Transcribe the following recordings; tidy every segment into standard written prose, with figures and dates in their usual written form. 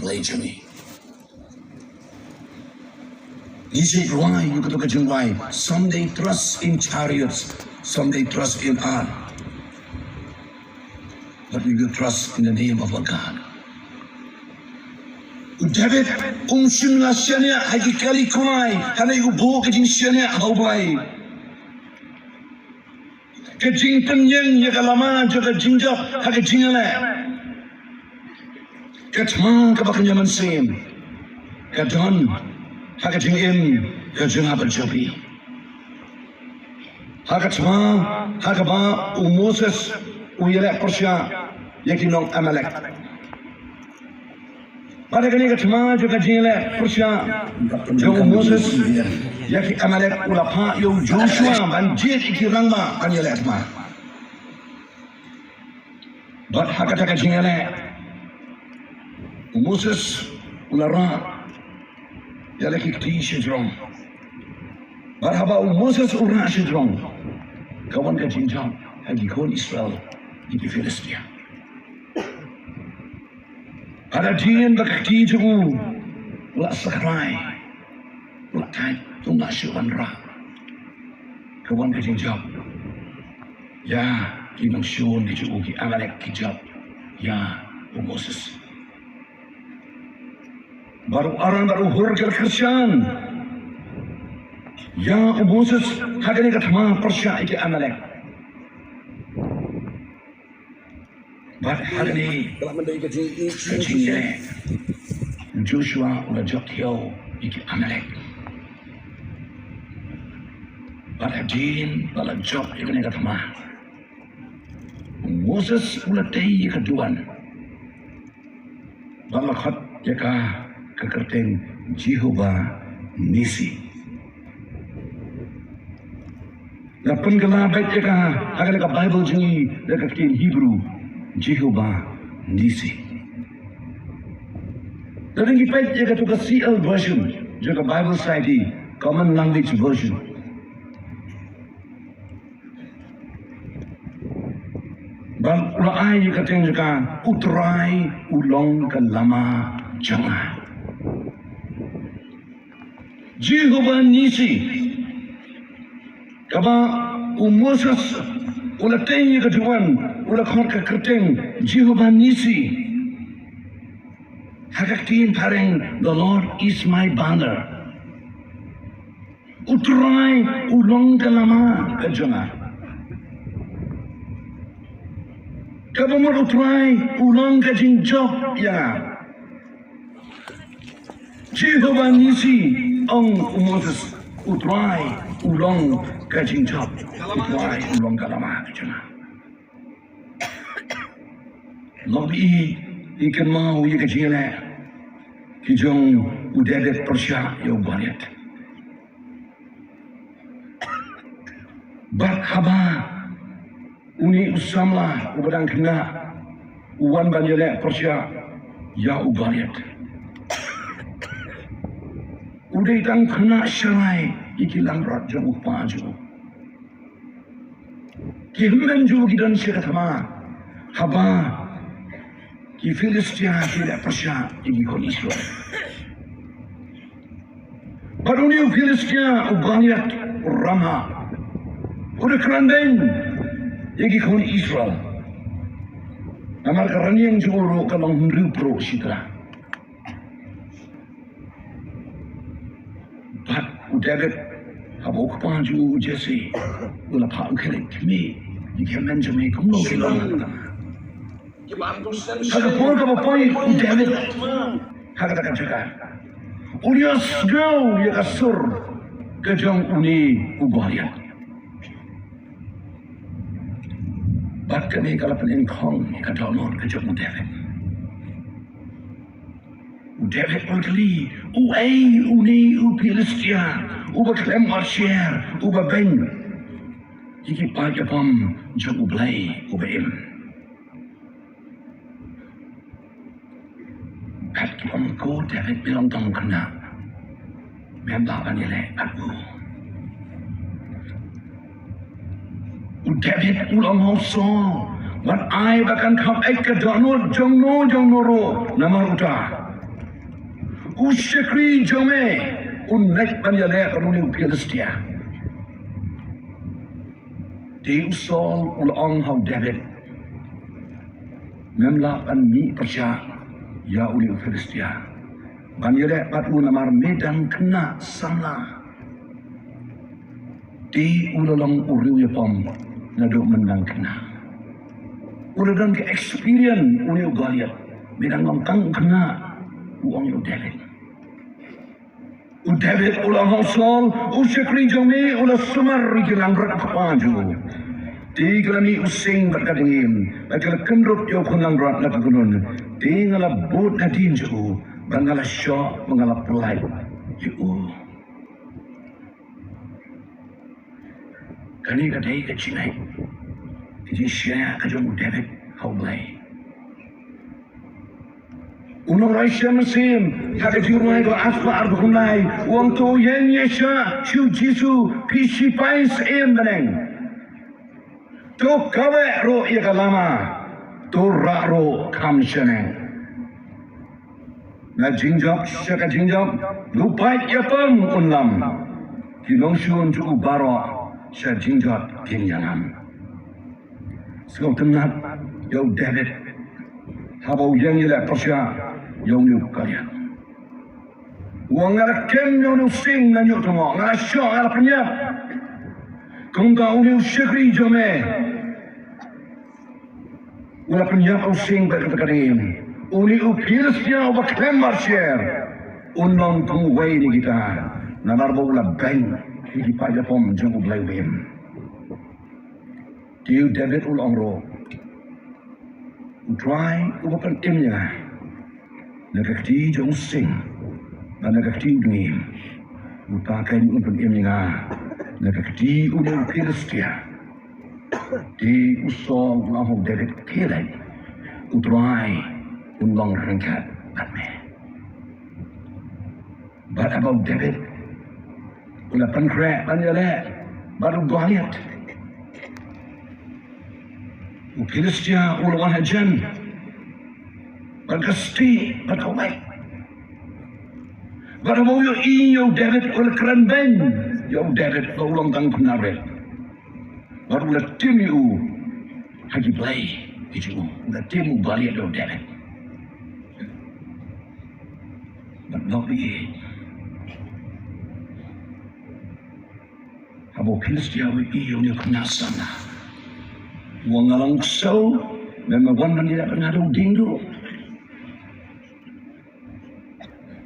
Blajami. Nisi why you could look at why. Some they trust in chariots, some they trust in art. But we will trust in the name of our God. David, shimla shania, hagi kali kunai, hana yu bo kajing shania haubai. Kajing penyeng ya kalama jaga jingjap, hagi jingale. Katman kabakan zaman sim, kadon, hagi jingim, kajing abal jabi. Hagatma, hagaba, Moses, uyelek Persya, yakinong Amalek. Pada kali katma juga jingale Persya, jauh Moses, yakin Amalek ulapa yo Joshua banjir ikirangma anyelek ma. But hakataka jingale Moses ulara yalek ikti shidrong. But haba Moses ura shidrong. Kawan ka jingjang hagi kon Israel di Filistia. Ada jin bakti jugu la sakrai la tai tung la shuan ra kawan ka jingjang ya kinang shun di jugu ki Amalek kijab ya Moses baru orang baru hurgal Kristen ya Moses hagani katma Persya iki Amalek. But hagani kajingye Joshua ulah jok hiau iki Amalek. But hagin bala jok ikani katma Moses ulah tei kaduan. Bala khat yaka kekerteng Jehovah Nisi. Lapun kala baik yaka hagani ka Bible jingi kekerteng Hebrew Jehovah Nisi. Dan ini baik jika tu CL version, jika Bible Society Common Language version. Dan ulai jika teng jika utrai ulong ke lama jangan. Jehovah Nisi. Kaba Moses ulah teng jika tuan ulah khot ke kerteng Jehovah Nisi. Hakakin pareng the Lord is my banner. Utrai ulong kalama kajanga. Kabamur utrai ulong kajing job ya. Jehovah Nisi ong Moses utrai ulong kajing job. Utrai ulong kalama kajanga. Lobi ikan mau ia kecilnya, kijong udah Persya yang banyak. Bat haba uni usamlah ubadang kena uwan banyak Persya ya banyak. Udah itang kena syarai ikilang raja upaju. Kihuman juga kidan syakatama haba. Ki Filistia tidak Persya ini kon Israel. Paduni Filistia ubaliat Rama. Udah kerandeng ini kon Israel. Amar karani yang juru kalau hendu pro sitra. But udah ada habuk paju Jesse. Ulah pak kelik kami. Jika menjadi kumlo kilang. Haga pun kau poin David, haga takkan cakap. Ulias gau ya kasur kejong uni ubahya. Bat kami kalau pening kong kadalor kejong David. David berkali, uni Filistia, Klem Arsher, Ben. Jiki pagapam jong ublay im. Kat kiamku David bilang tong kena. Memang ni leh aku. David ulang hoso. Wan ai bahkan kam ek ke donor jong noro nama uta. Usyakri jome unnek banjale karuni Palestia. Di usol ulong hau David memla an mi persia ya uli Palestia. Banjale patu namar medan kena samla. Di ulalong uriu pom nado menang kena. Uladang ke experience uli Goliath medan ngangkang kena uang yu David. David ulang hausol, usyakri jome ulah sumar rikilang rak kapaju. Di kalami using berkadingin, bakal kendruk yo kunang rak nak gunun. Di ngala bot nadin jo, bangala syok mengala pelai yo. Kani kadai kecilai, jadi syah kajong David haulai. Unang Raisya Mesim, Hakajurmai ko asma arbunai, uang to yen yesha, shu jisu, pishi pais meneng. To kawe ro ikalama, to ra ro kam sheneng. Na jingjok, shaka jingjok, lupai yapam unlam. Kinong shun ju baro, sha jingjok kinyanam. Sekau tenat, yo David, habau yang yela persya, yang ni kalian. Uang ngala kem yang ni sing na nyok tengok, ngala syok ngala penyap. Kung ka uli usyakri jome. Ngala penyap using berkata-katain. Uli Palestia ubah klem marsyer. Unong kung way ni kita. Nanarbo ula bang. Higi pada pom jeng ublay wim. Diu David ulong ro. Utray ubah pentim niya. Nagakti jong sing, na nagakti ugnim, utakan unpun imninga, nagakti unang Palestia, di usong lahong David kilay, utray unlang rangkat atme. But about David, ula pankre, panjale, baru Goliath. Palestia ulawan hajan, Berkesti, berkawai. Berkawai yo iyo David ul keren ben, yo David ulang tang penaret. Baru la timu haji play, itu la timu balik yo David. But not be. Abo Palestia yo iyo ni kenasana. Wangalang so, memang wan dia pengadu dingdo.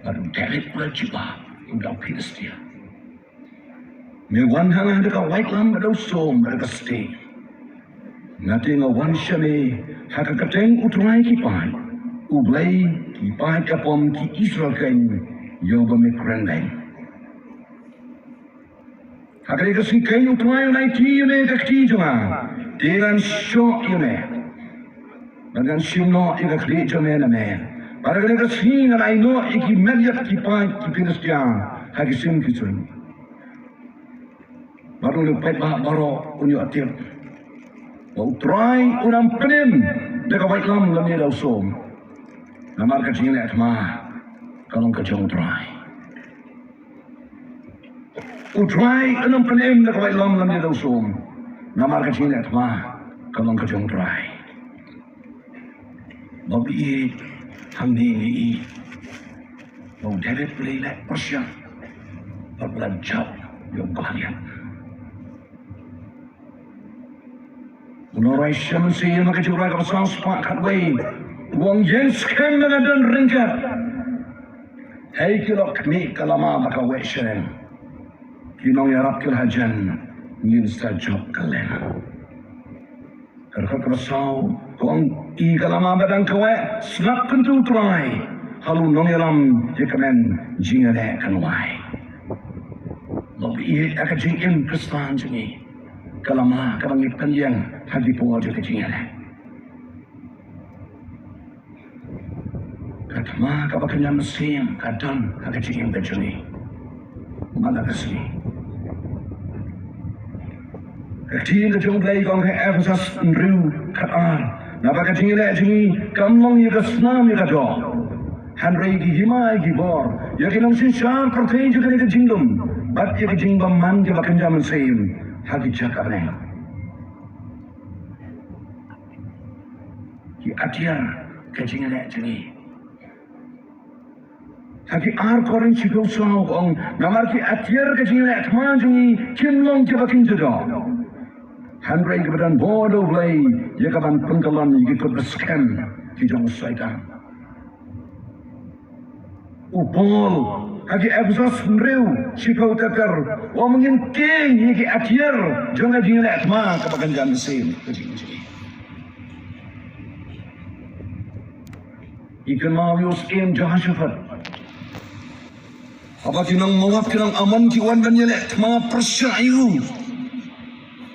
Baru David pula juga udah Palestia. Mewan hang ada kau white lam ada usom ada kesti. Nanti ngawan syami hak keteng utrai kipai, ublay kipai kapom ki Israel kain yo bamikren lain. Hak kesi kain utrai ulai ti yune kesti juga. Dengan syok yune. Dengan syumno ika kli jome na men. Para kali kesini ngalai no iki mediat kipai ki Palestia hagi sim kisun. Baru lupai baro unyu atir. Bau try unam penim deka white lam lam ni lausom. Namar kecil ni atma kalau kejong try. Utry unam penim deka white lam lam ni lausom. Namar kecil ni atma kalau kejong try. Babi hang ni mau David pelilek Persia berbelanja yang kalian Unorai syamsi maka curah kersang sepak katway uang yen skem dan ringkat hei kilok ni kalama maka weshen kinong yarap kilhajan ngin sajok kalian kerja kersau kong i kalama badang kawe snap kentu try halu nong yalam jekamen jingale kanwai lobi i akajing kristan jingi kalama kabangit kanjang hadi po aja kejingale katama kabakanya mesim kadang akajing kejuni mana kasih Kecil kecil lagi kong ke Ephesus nru katar. Napa kecil lagi kamlong ya kesnam ya kato. Hanrei ki himai ki bor. Ya ki nong sin shar karthei juga ni ke jingdum. Bat ya ki jingbam man ke bakan jaman seim. Hagi cakap ni. Ki atiar ke jingale jengi. Hagi ar korin sikau sao ong. Namar ki atiar ke jingale atman jengi. Kim long ke bakin jodoh. Hanrei ke badan bodoh blay. Ya kaban pengkalan ikut berskan. Ki jong syaitan. Upol, hagi exhaust mreu, sikau takar, o mungkin king higi atiar, jangan jingat ma kapakan jam mesin, kecing. Ikan mawius em Jehoshaphat. Apa kinang mawap kinang aman kiwan dan yelek ma persyayu,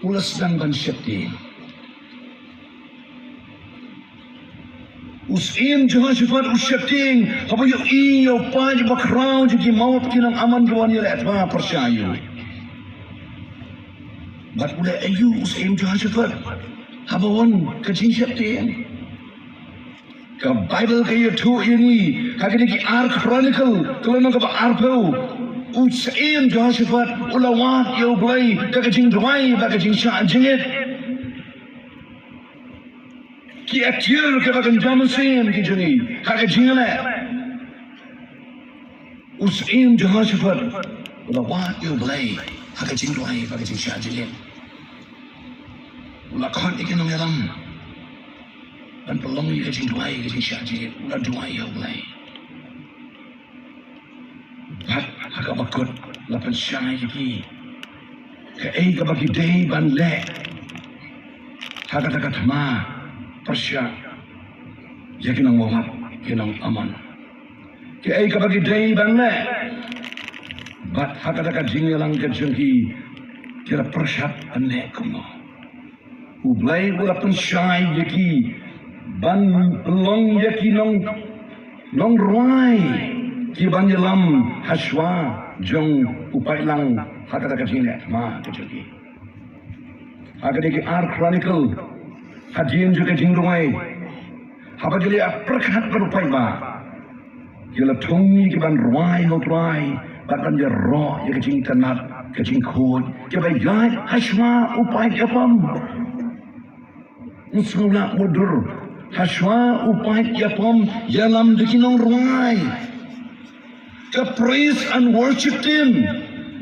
ulas dan syakti. Usim Jehoshaphat usyakting apa yung iyo pa di bakraw jadi maut kinang aman gawan yala atma persyayu. Bat ula ayu usim Jehoshaphat habawan kajing syakting. Ka Bible kayo tu ini kagini ki Ark Chronicle kalau nang ka arpo usim Jehoshaphat ulawat yo blay kaging dwai bagajing syajingit. Ki atiar ke bakan jaman sen ki jeni haka jingale usim Jehoshaphat ula wat yo blay haka jingdwai haka jing syajilin ula kan ikin ng yalam dan pelong ika jingdwai haka jing syajilin ula dwai yo blay hat haka bakut lapan syai ki ka ay kabaki day ban le haka takat ma Persya, ya kinang mawap, kinang aman. Kaya kapag day bangne, bat hakadaka jingalang kajengki, kira persyap ane kumo. Ublay wala pensyay yaki, ban long yaki nong ruay, kiban yalam haswa jong upay lang hakadaka jingat ma kajengki. Hakadaki Ark Chronicle. Hadian juga jingruai. Apa jadi perkat berupai ba? Jela tungi kiban ruai ho ruai, bahkan dia roh ya kecing tenat, kecing khod. Kibai jai haswa upai apam. Musula mudur haswa upai apam yalam dikinong ruai. Ke praise and worship him.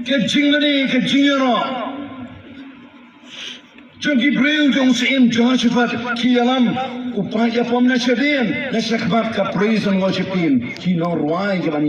Ke jingani ke jingero. Jangki breu jong seim Jehoshaphat ki alam upaya pom na syadin na syakbat ka praise and worship him ki no ruai ki ban